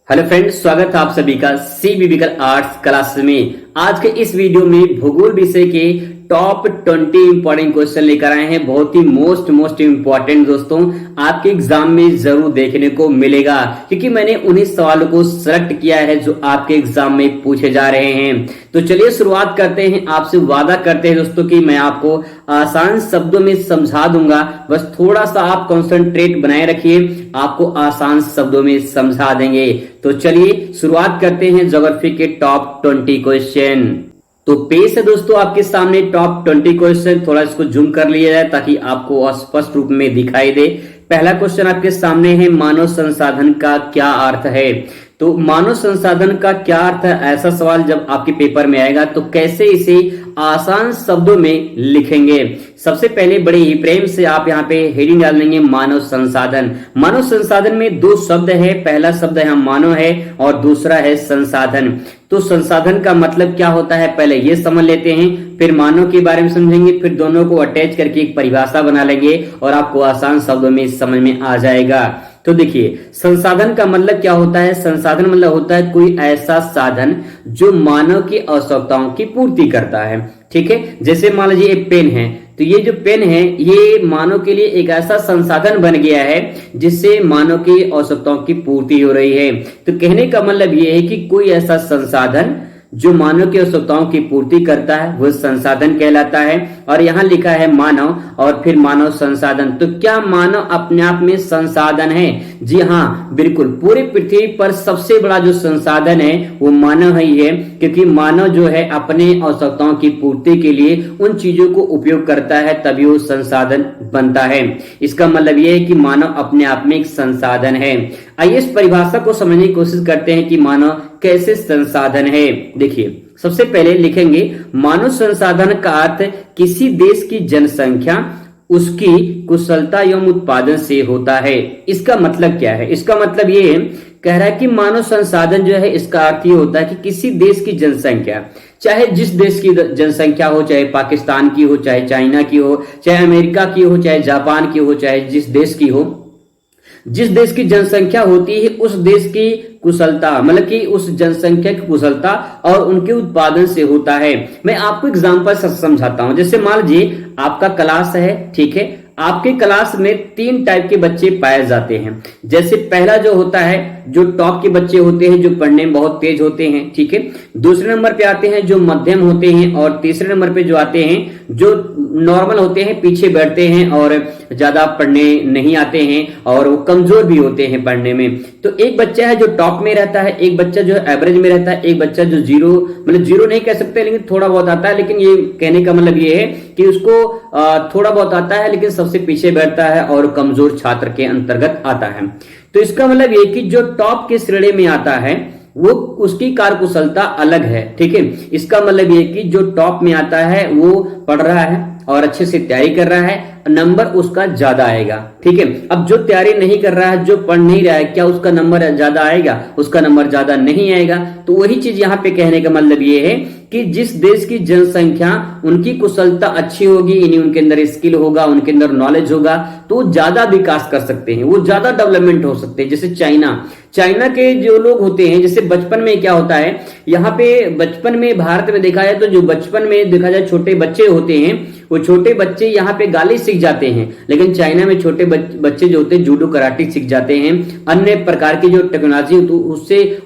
Hello friends, स्वागत है आप सभी का सी बिबिकल आर्ट्स क्लास में। आज के इस वीडियो में भूगोल विषय के टॉप 20 इंपॉर्टेंट क्वेश्चन लेकर आए हैं। बहुत ही मोस्ट इंपॉर्टेंट दोस्तों, आपके एग्जाम में जरूर देखने को मिलेगा, क्योंकि मैंने उन्हीं सवालों को सिलेक्ट किया है जो आपके एग्जाम में पूछे जा रहे हैं। तो चलिए शुरुआत करते हैं। आपसे वादा करते हैं दोस्तों कि मैं आपको आसान शब्दों में समझा दूंगा, बस थोड़ा सा आप कंसंट्रेट बनाए रखिए, आपको आसान शब्दों में समझा देंगे। तो चलिए शुरुआत करते हैं ज्योग्राफी के टॉप 20 क्वेश्चन। तो पेश है दोस्तों आपके सामने टॉप 20 क्वेश्चन। थोड़ा इसको जूम कर लिया जाए ताकि आपको स्पष्ट रूप में दिखाई दे। पहला क्वेश्चन आपके सामने है, मानव संसाधन का क्या अर्थ है। तो मानव संसाधन का क्या अर्थ है, ऐसा सवाल जब आपके पेपर में आएगा तो कैसे इसे आसान शब्दों में लिखेंगे। सबसे पहले बड़े ही प्रेम से आप यहाँ पे हेडिंग डाल देंगे मानव संसाधन। मानव संसाधन में दो शब्द है, पहला शब्द यहाँ मानव है और दूसरा है संसाधन। तो संसाधन का मतलब क्या होता है पहले ये समझ लेते हैं, फिर मानव के बारे में समझेंगे, फिर दोनों को अटैच करके एक परिभाषा बना लेंगे और आपको आसान शब्दों में समझ में आ जाएगा। तो देखिए, संसाधन का मतलब क्या होता है। संसाधन मतलब होता है कोई ऐसा साधन जो मानव की आवश्यकताओं की पूर्ति करता है। ठीक है, जैसे मान लीजिए एक पेन है, तो ये जो पेन है ये मानव के लिए एक ऐसा संसाधन बन गया है जिससे मानव की आवश्यकताओं की पूर्ति हो रही है। तो कहने का मतलब ये है कि कोई ऐसा संसाधन जो मानव की आवश्यकताओं की पूर्ति करता है वह संसाधन कहलाता है। और यहाँ लिखा है मानव और फिर मानव संसाधन। तो क्या मानव अपने आप में संसाधन है? जी हाँ, बिल्कुल। पूरी पृथ्वी पर सबसे बड़ा जो संसाधन है वो मानव ही है, क्योंकि मानव जो है अपने आवश्यकताओं की पूर्ति के लिए उन चीजों को उपयोग करता है, तभी वो संसाधन बनता है। इसका मतलब ये है कि मानव अपने आप में एक संसाधन है। आइए इस परिभाषा को समझने की कोशिश करते हैं कि मानव कैसे संसाधन है। देखिए, सबसे पहले लिखेंगे मानव संसाधन का अर्थ किसी देश की जनसंख्या उसकी कुशलता एवं उत्पादन से होता है। इसका मतलब क्या है? इसका मतलब ये कह रहा है कि मानव संसाधन जो है इसका अर्थ ये होता है कि किसी देश की जनसंख्या, चाहे जिस देश की जनसंख्या हो, चाहे पाकिस्तान की हो, चाहे चाइना की हो, चाहे अमेरिका की हो, चाहे जापान की हो, चाहे जिस देश की हो, जिस देश की जनसंख्या होती है उस देश की कुशलता, मतलब कि उस जनसंख्या की कुशलता और उनके उत्पादन से होता है। मैं आपको एग्जांपल से समझाता हूं। जैसे मान लीजिए आपका क्लास है, ठीक है, आपके क्लास में 3 टाइप के बच्चे पाए जाते हैं। जैसे पहला जो होता है जो टॉप के बच्चे होते हैं, जो पढ़ने में बहुत तेज होते हैं, ठीक है। दूसरे नंबर पे आते हैं जो मध्यम होते हैं, और तीसरे नंबर पे जो आते हैं जो नॉर्मल होते हैं, पीछे बैठते हैं और ज्यादा पढ़ने नहीं आते हैं और वो कमजोर भी होते हैं पढ़ने में। तो एक बच्चा है जो टॉप में रहता है, एक बच्चा जो एवरेज में रहता है, एक बच्चा जो जीरो, मतलब जीरो नहीं कह सकते लेकिन थोड़ा बहुत आता है, लेकिन ये कहने का मतलब ये है कि उसको थोड़ा बहुत आता है लेकिन सबसे पीछे बैठता है और कमजोर छात्र के अंतर्गत आता है। तो इसका मतलब ये कि जो टॉप के श्रेणी में आता है वो उसकी कार्यकुशलता अलग है। ठीक है, इसका मतलब ये कि जो टॉप में आता है वो पढ़ रहा है और अच्छे से तैयारी कर रहा है, नंबर उसका ज्यादा आएगा। ठीक है, अब जो तैयारी नहीं कर रहा है, जो पढ़ नहीं रहा है, क्या उसका नंबर ज्यादा आएगा? उसका नंबर ज्यादा नहीं आएगा। तो वही चीज यहाँ पे कहने का मतलब ये है कि जिस देश की जनसंख्या उनकी कुशलता अच्छी होगी, यानी उनके अंदर स्किल होगा, उनके अंदर नॉलेज होगा, तो वो ज्यादा विकास कर सकते हैं, वो ज्यादा डेवलपमेंट हो सकते हैं। जैसे चाइना के जो लोग होते हैं, जैसे बचपन में क्या होता है, यहाँ पे बचपन में भारत में देखा जाए तो जो बचपन में देखा जाए छोटे बच्चे होते हैं, वो छोटे बच्चे यहाँ पे गाली सीख जाते हैं, लेकिन चाइना में छोटे बच्चे जो होते हैं जूडो कराटे सीख जाते हैं, अन्य प्रकार की जो टेक्नोलॉजी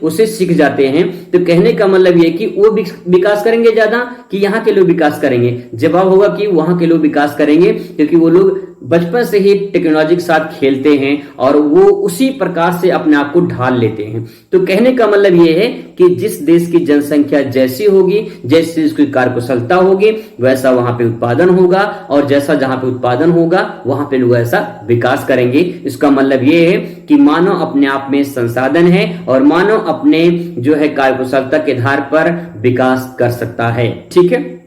उससे सीख जाते हैं। तो कहने का मतलब ये कि वो विकास करेंगे ज्यादा कि यहाँ के लोग विकास करेंगे? जवाब होगा कि वहां के लोग विकास करेंगे, क्योंकि वो लोग बचपन से ही टेक्नोलॉजी के साथ खेलते हैं और वो उसी प्रकार से अपने आप को ढाल लेते हैं। तो कहने का मतलब ये है कि जिस देश की जनसंख्या जैसी होगी, जैसी उसकी कार्यकुशलता होगी, वैसा वहां पे उत्पादन होगा, और जैसा जहां पे उत्पादन होगा वहां पे लोग ऐसा विकास करेंगे। इसका मतलब ये है कि मानव अपने आप में संसाधन है और मानव अपने जो है कार्यकुशलता के आधार पर विकास कर सकता है। ठीक है,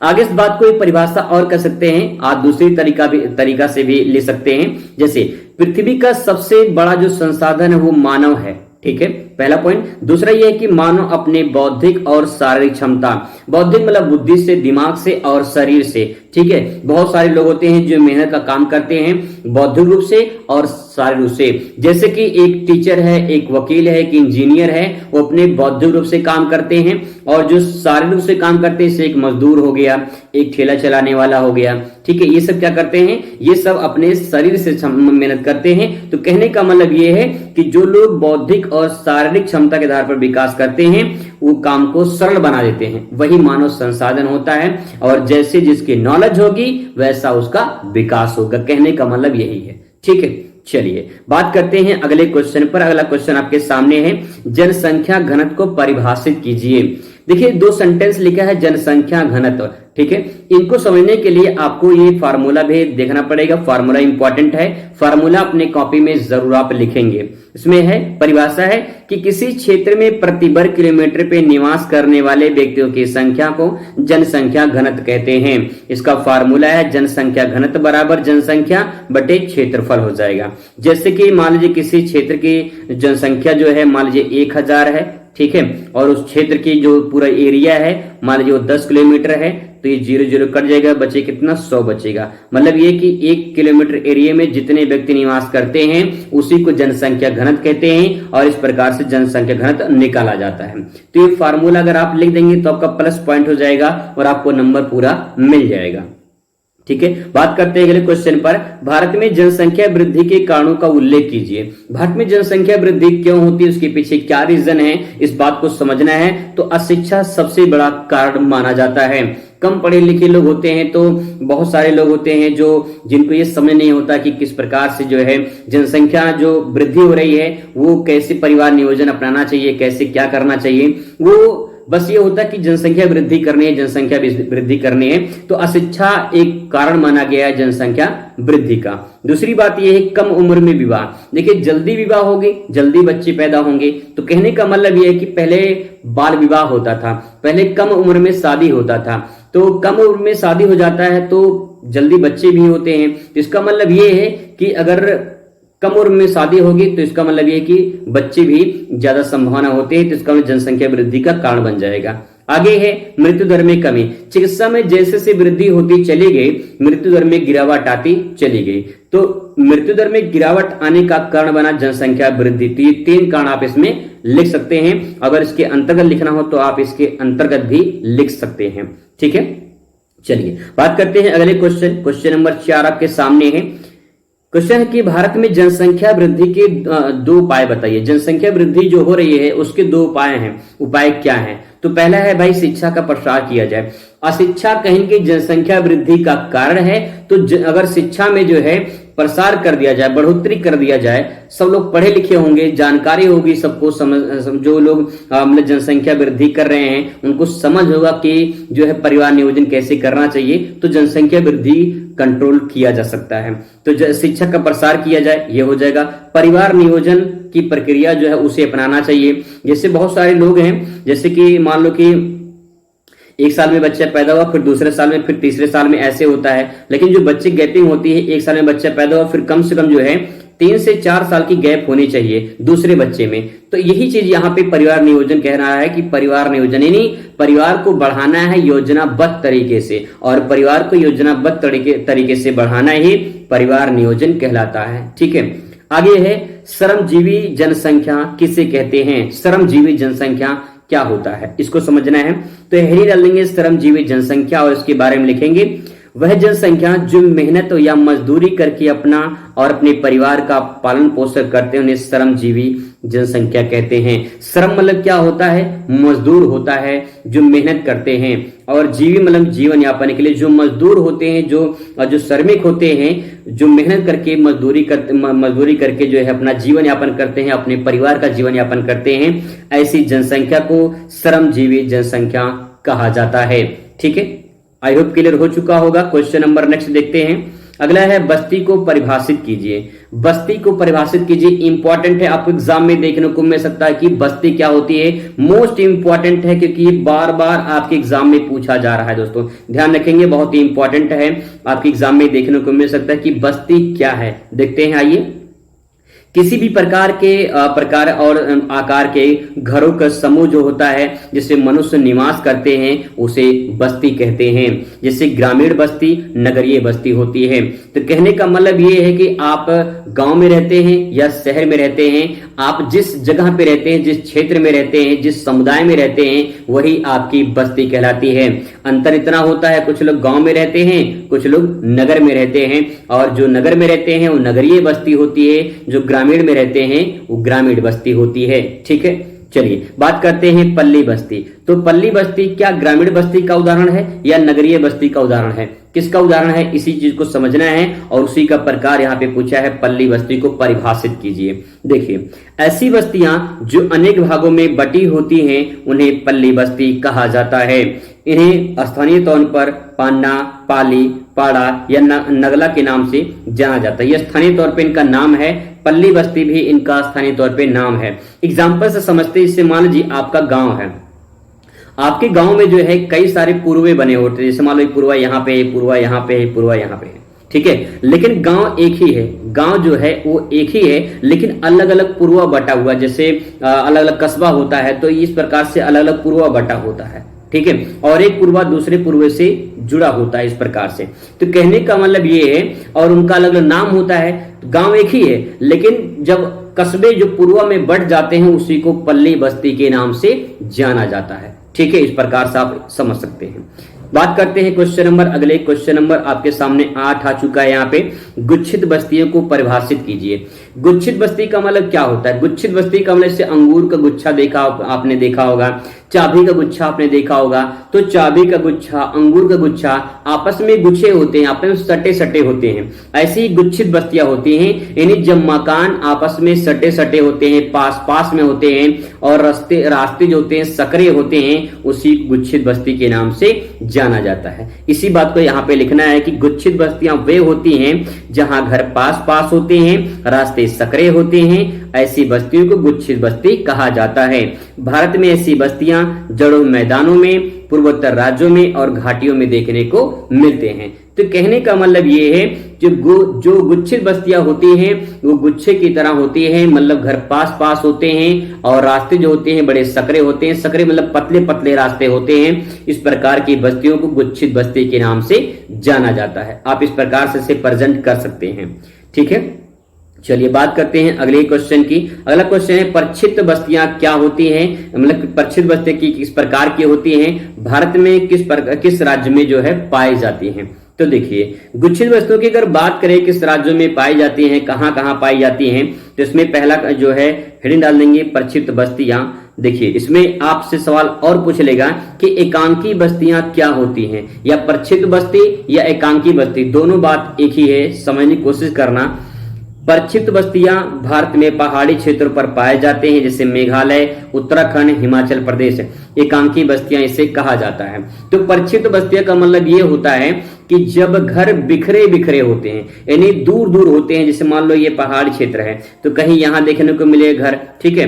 आगे इस बात को एक परिभाषा और कर सकते हैं, आप दूसरी तरीका से भी ले सकते हैं। जैसे पृथ्वी का सबसे बड़ा जो संसाधन है वो मानव है। ठीक है, पहला पॉइंट। दूसरा यह है कि मानव अपने बौद्धिक और शारीरिक क्षमता, बौद्धिक मतलब बुद्धि से, दिमाग से और शरीर से, ठीक है। बहुत सारे लोग होते हैं जो मेहनत का काम करते हैं बौद्धिक रूप से और शारीरिक रूप से। जैसे कि एक टीचर है, एक वकील है, एक इंजीनियर है, वो अपने बौद्धिक रूप से काम करते हैं, और जो शारीरिक रूप से काम करते हैं, जैसे एक मजदूर हो गया, एक ठेला चलाने वाला हो गया, ठीक है। ये सब क्या करते हैं, ये सब अपने शरीर से मेहनत करते हैं। तो कहने का मतलब ये है कि जो लोग बौद्धिक और शारीरिक क्षमता के आधार पर विकास करते हैं वो काम को सरल बना देते हैं, वही मानव संसाधन होता है। और जैसे जिसकी नॉलेज होगी वैसा उसका विकास होगा, कहने का मतलब यही है, ठीक है। चलिए बात करते हैं अगले क्वेश्चन पर। अगला क्वेश्चन आपके सामने है, जनसंख्या घनत्व को परिभाषित कीजिए। देखिए 2 सेंटेंस लिखा है जनसंख्या घनत्व, ठीक है। इनको समझने के लिए आपको ये फार्मूला भी देखना पड़ेगा। फार्मूला इंपॉर्टेंट है, फार्मूला अपने कॉपी में जरूर आप लिखेंगे। इसमें है, परिभाषा है कि किसी क्षेत्र में प्रति वर्ग किलोमीटर पे निवास करने वाले व्यक्तियों की संख्या को जनसंख्या घनत्व कहते हैं। इसका फार्मूला है जनसंख्या घनत्व बराबर जनसंख्या बटे क्षेत्रफल हो जाएगा। जैसे कि मान लीजिए किसी क्षेत्र की जनसंख्या जो है मान लीजिए 1000 है, ठीक है, और उस क्षेत्र की जो पूरा एरिया है मान लीजिए वो 10 किलोमीटर है, तो ये 0 0 कट जाएगा, बचे कितना 100 बचेगा। मतलब ये कि 1 किलोमीटर एरिया में जितने व्यक्ति निवास करते हैं उसी को जनसंख्या घनत्व कहते हैं, और इस प्रकार से जनसंख्या घनत्व निकाला जाता है। तो ये फार्मूला अगर आप लिख देंगे तो आपका प्लस पॉइंट हो जाएगा और आपको नंबर पूरा मिल जाएगा, ठीक है। बात करते हैं अगले क्वेश्चन पर। भारत में जनसंख्या वृद्धि के कारणों का उल्लेख कीजिए। भारत में जनसंख्या वृद्धि क्यों होती है, उसके पीछे क्या रीजन है, इस बात को समझना है। तो अशिक्षा सबसे बड़ा कारण माना जाता है। कम पढ़े लिखे लोग होते हैं, तो बहुत सारे लोग होते हैं जो जिनको ये समझ नहीं होता कि किस प्रकार से जो है जनसंख्या जो वृद्धि हो रही है वो कैसे परिवार नियोजन अपनाना चाहिए, कैसे क्या करना चाहिए। वो बस ये होता है कि जनसंख्या वृद्धि करनी है, जनसंख्या वृद्धि करनी है, तो अशिक्षा एक कारण माना गया है जनसंख्या वृद्धि का। दूसरी बात यह है कम उम्र में विवाह। देखिए जल्दी विवाह होगी, जल्दी बच्चे पैदा होंगे, तो कहने का मतलब यह है कि पहले बाल विवाह होता था, पहले कम उम्र में शादी होता था, तो कम उम्र में शादी हो जाता है तो जल्दी बच्चे भी होते हैं। तो इसका मतलब ये है कि अगर कम उम्र में शादी होगी तो इसका मतलब ये कि बच्चे भी ज्यादा संभावना होती है, तो इसका मतलब जनसंख्या वृद्धि का कारण बन जाएगा। आगे है मृत्यु दर में कमी। चिकित्सा में जैसे से वृद्धि होती चली गई, मृत्यु दर में गिरावट आती चली गई। तो मृत्यु दर में गिरावट आने का कारण बना जनसंख्या वृद्धि। तो ये 3 कारण आप इसमें लिख सकते हैं। अगर इसके अंतर्गत लिखना हो तो आप इसके अंतर्गत भी लिख सकते हैं, ठीक है। चलिए बात करते हैं अगले क्वेश्चन। क्वेश्चन नंबर 4 आपके सामने है। क्वेश्चन है कि भारत में जनसंख्या वृद्धि के 2 उपाय बताइए। जनसंख्या वृद्धि जो हो रही है उसके 2 उपाय हैं। उपाय क्या हैं? तो पहला है भाई शिक्षा का प्रसार किया जाए। अशिक्षा कहीं की जनसंख्या वृद्धि का कारण है, तो अगर शिक्षा में जो है प्रसार कर दिया जाए, बढ़ोतरी कर दिया जाए, सब लोग पढ़े लिखे होंगे, जानकारी होगी सबको, जो लोग मतलब जनसंख्या वृद्धि कर रहे हैं उनको समझ होगा कि जो है परिवार नियोजन कैसे करना चाहिए, तो जनसंख्या वृद्धि कंट्रोल किया जा सकता है। तो शिक्षा का प्रसार किया जाए, ये हो जाएगा। परिवार नियोजन की प्रक्रिया जो है उसे अपनाना चाहिए। जैसे बहुत सारे लोग हैं, जैसे कि मान लो कि 1 साल में बच्चा पैदा हुआ, फिर दूसरे साल में, फिर तीसरे साल में, ऐसे होता है। लेकिन जो बच्चे गैपिंग होती है, 1 साल में बच्चा पैदा हुआ, फिर कम से कम जो है 3 से 4 साल की गैप होनी चाहिए दूसरे बच्चे में। तो यही चीज यहाँ पे परिवार नियोजन कह रहा है कि परिवार नियोजन यानी परिवार को बढ़ाना है योजनाबद्ध तरीके से, और परिवार को योजनाबद्ध तरीके से बढ़ाना ही परिवार नियोजन कहलाता है, ठीक है। आगे है श्रमजीवी जनसंख्या किसे कहते हैं। श्रमजीवी जनसंख्या क्या होता है, इसको समझना है। तो हेडिंग डाल देंगे श्रमजीवी जनसंख्या और इसके बारे में लिखेंगे वह जनसंख्या जो मेहनत या मजदूरी करके अपना और अपने परिवार का पालन पोषण करते हैं उन्हें श्रमजीवी जनसंख्या कहते हैं। श्रम मतलब क्या होता है? मजदूर होता है जो मेहनत करते हैं, और जीवी मतलब जीवन यापन के लिए जो मजदूर होते हैं, जो श्रमिक होते हैं, जो मेहनत करके मजदूरी करके जो है अपना जीवन यापन करते हैं, अपने परिवार का जीवन यापन करते हैं, ऐसी जनसंख्या को श्रमजीवी जनसंख्या कहा जाता है, ठीक है। आई होप क्लियर हो चुका होगा। क्वेश्चन नंबर नेक्स्ट देखते हैं। अगला है बस्ती को परिभाषित कीजिए। बस्ती को परिभाषित कीजिए, इंपॉर्टेंट है, आपको एग्जाम में देखने को मिल सकता है कि बस्ती क्या होती है। मोस्ट इंपॉर्टेंट है क्योंकि ये बार बार आपके एग्जाम में पूछा जा रहा है। दोस्तों ध्यान रखेंगे, बहुत ही इंपॉर्टेंट है, आपके एग्जाम में देखने को मिल सकता है कि बस्ती क्या है। देखते हैं, आइए। किसी भी प्रकार और आकार के घरों का समूह जो होता है जिसे मनुष्य निवास करते हैं उसे बस्ती कहते हैं। जैसे ग्रामीण बस्ती, नगरीय बस्ती होती है। तो कहने का मतलब ये है कि आप गांव में रहते हैं या शहर में रहते हैं, आप जिस जगह पे रहते हैं, जिस क्षेत्र में रहते हैं, जिस समुदाय में रहते हैं, वही आपकी बस्ती कहलाती है। अंतर इतना होता है, कुछ लोग गांव में रहते हैं, कुछ लोग नगर में रहते हैं, और जो नगर में रहते हैं वो नगरीय बस्ती होती है, जो ग्रामीण में रहते हैं वो ग्रामीण बस्ती होती है। ठीक है, चलिए बात करते हैं पल्ली बस्ती। तो पल्ली बस्ती क्या ग्रामीण बस्ती का उदाहरण है या नगरीय बस्ती का उदाहरण है? किसका उदाहरण है, इसी चीज को समझना है और उसी का प्रकार यहाँ पे पूछा है। पल्ली बस्ती को परिभाषित कीजिए। देखिए, ऐसी बस्तियां जो अनेक भागों में बटी होती हैं उन्हें पल्ली बस्ती कहा जाता है। इन्हें स्थानीय तौर पर पान्ना, पाली, पाड़ा या नगला के नाम से जाना जाता है। यह स्थानीय तौर पे इनका नाम है। पल्ली बस्ती भी इनका स्थानीय तौर पे नाम है। एग्जाम्पल से समझते हैं। इससे मान लीजिए आपका गांव है, आपके गांव में जो है कई सारे पूर्वे बने होते हैं। जैसे मान लो पूर्वा यहाँ पे है, पूर्वा यहाँ पे है, पूर्वा यहाँ पे है। ठीक है, लेकिन गांव एक ही है। गांव जो है वो एक ही है, लेकिन अलग अलग पूर्वा बटा हुआ। जैसे अलग अलग कस्बा होता है तो इस प्रकार से अलग अलग पूर्वा बटा होता है। ठीक है, और एक पूर्वा दूसरे पूर्वे से जुड़ा होता है इस प्रकार से। तो कहने का मतलब ये है, और उनका अलग अलग नाम होता है। तो गांव एक ही है, लेकिन जब कस्बे जो पूर्वा में बढ़ जाते हैं उसी को पल्ली बस्ती के नाम से जाना जाता है। ठीक है, इस प्रकार से आप समझ सकते हैं। बात करते हैं क्वेश्चन नंबर, अगले क्वेश्चन नंबर आपके सामने 8 आ चुका है। यहाँ पे गुच्छित बस्तियों को परिभाषित कीजिए। गुच्छित बस्ती का मतलब क्या होता है? गुच्छित बस्ती का मतलब, जैसे अंगूर का गुच्छा आपने देखा होगा, चाबी का गुच्छा आपने देखा होगा। तो चाबी का गुच्छा, अंगूर का गुच्छा आपस में गुच्छे होते हैं, आपस में सटे सटे होते हैं। ऐसी ही गुच्छित बस्तियां होती हैं। यानी जब मकान आपस में सटे सटे होते हैं, पास पास में होते हैं, और रास्ते जो होते हैं सकरे होते हैं, उसी गुच्छित बस्ती के नाम से जाना जाता है। इसी बात को यहाँ पे लिखना है कि गुच्छित बस्तियां वे होती हैं जहां घर पास पास होते हैं, रास्ते सकरे होते हैं। ऐसी बस्तियों को गुच्छित बस्ती कहा जाता है। भारत में ऐसी बस्तियां जड़ों मैदानों में, पूर्वोत्तर राज्यों में और घाटियों में देखने को मिलते हैं। तो कहने का मतलब ये है, जो गुच्छित बस्तियां होती हैं वो गुच्छे की तरह होती हैं, मतलब घर पास पास होते हैं और रास्ते जो होते हैं बड़े सकरे होते हैं। सकरे मतलब पतले पतले रास्ते होते हैं। इस प्रकार की बस्तियों को गुच्छित बस्ती के नाम से जाना जाता है। आप इस प्रकार से इसे प्रेजेंट कर सकते हैं। ठीक है, चलिए बात करते हैं अगले क्वेश्चन की। अगला क्वेश्चन है, परिचित बस्तियां क्या होती हैं? मतलब परिचित बस्तियां किस प्रकार की होती हैं? भारत में किस राज्य में जो है पाई जाती हैं? तो देखिए, गुच्छित बस्तियों की अगर बात करें किस राज्यों में पाई जाती हैं, कहां कहां पाई जाती हैं, तो इसमें पहला जो है हेडिंग डाल देंगे परिचित बस्तियां। देखिए, इसमें आपसे सवाल और पूछ लेगा कि एकांकी बस्तियां क्या होती हैं, या परिचित बस्ती या एकांकी बस्ती, दोनों बात एक ही है, समझने की कोशिश करना। परिचित बस्तियां भारत में पहाड़ी क्षेत्रों पर पाए जाते हैं, जैसे मेघालय, उत्तराखंड, हिमाचल प्रदेश। एकांकी बस्तियां इसे कहा जाता है। तो परिचित बस्तियां का मतलब ये होता है कि जब घर बिखरे बिखरे होते हैं, यानी दूर दूर होते हैं। जैसे मान लो ये पहाड़ी क्षेत्र है तो कहीं यहां देखने को मिलेगा घर, ठीक है,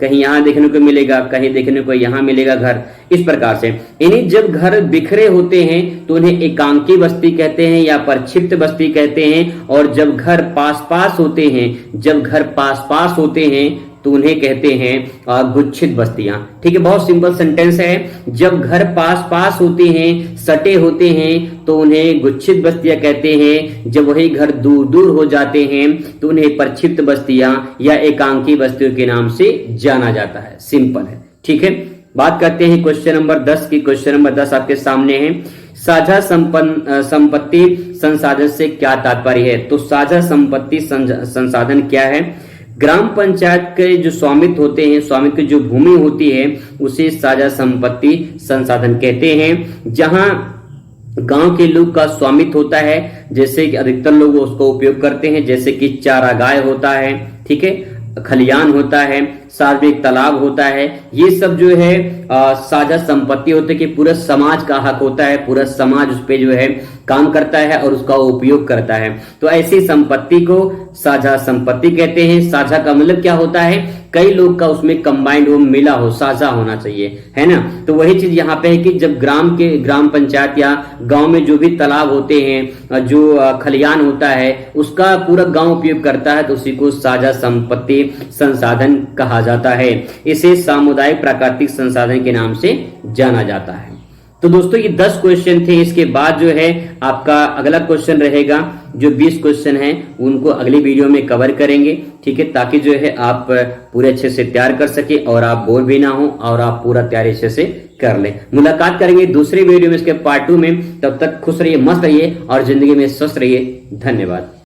कहीं यहां देखने को मिलेगा, कहीं देखने को यहां मिलेगा घर। इस प्रकार से यानी जब घर बिखरे होते हैं तो उन्हें एकांकी बस्ती कहते हैं या परिक्षिप्त बस्ती कहते हैं। और जब घर पास पास होते हैं तो उन्हें कहते हैं गुच्छित बस्तियां। ठीक है, बहुत सिंपल सेंटेंस है। जब घर पास पास होते हैं, सटे होते हैं, तो उन्हें गुच्छित बस्तियां कहते हैं। जब वही घर दूर दूर हो जाते हैं तो उन्हें परिक्षिप्त बस्तियां या एकांकी बस्तियों के नाम से जाना जाता है। सिंपल है। ठीक है, बात करते हैं क्वेश्चन नंबर 10 की। क्वेश्चन नंबर 10 आपके सामने है, साझा संपत्ति संसाधन से क्या तात्पर्य है? तो साझा संपत्ति संसाधन क्या है? ग्राम पंचायत के जो स्वामित्व होते हैं, स्वामित्व की जो भूमि होती है उसे साझा संपत्ति संसाधन कहते हैं। जहां गांव के लोग का स्वामित्व होता है, जैसे कि अधिकतर लोग उसको उपयोग करते हैं, जैसे कि चारागाह होता है, ठीक है, खलियान होता है, सार्वजनिक तालाब होता है। ये सब जो है साझा संपत्ति होते हैं कि पूरा समाज का हक होता है, पूरा समाज उस पे जो है काम करता है और उसका उपयोग करता है। तो ऐसी संपत्ति को साझा संपत्ति कहते हैं। साझा का मतलब क्या होता है, कई लोग का उसमें कंबाइंड हो, मिला हो, साझा होना चाहिए, है ना। तो वही चीज यहाँ पे है कि जब ग्राम पंचायत या गांव में जो भी तालाब होते हैं, जो खलियान होता है, उसका पूरा गांव उपयोग करता है, तो उसी को साझा संपत्ति संसाधन कहा जाता है। इसे सामुदायिक प्राकृतिक संसाधन के नाम से जाना जाता है। तो दोस्तों ये 10 क्वेश्चन थे। इसके बाद जो है आपका अगला क्वेश्चन रहेगा, जो 20 क्वेश्चन हैं उनको अगली वीडियो में कवर करेंगे, ठीक है, ताकि जो है आप पूरे अच्छे से तैयार कर सके और आप बोर भी ना हो और आप पूरा तैयारी अच्छे से कर ले। मुलाकात करेंगे दूसरी वीडियो में, इसके पार्ट 2 में। तब तक खुश रहिए, मस्त रहिए और जिंदगी में स्वस्थ रहिए। धन्यवाद।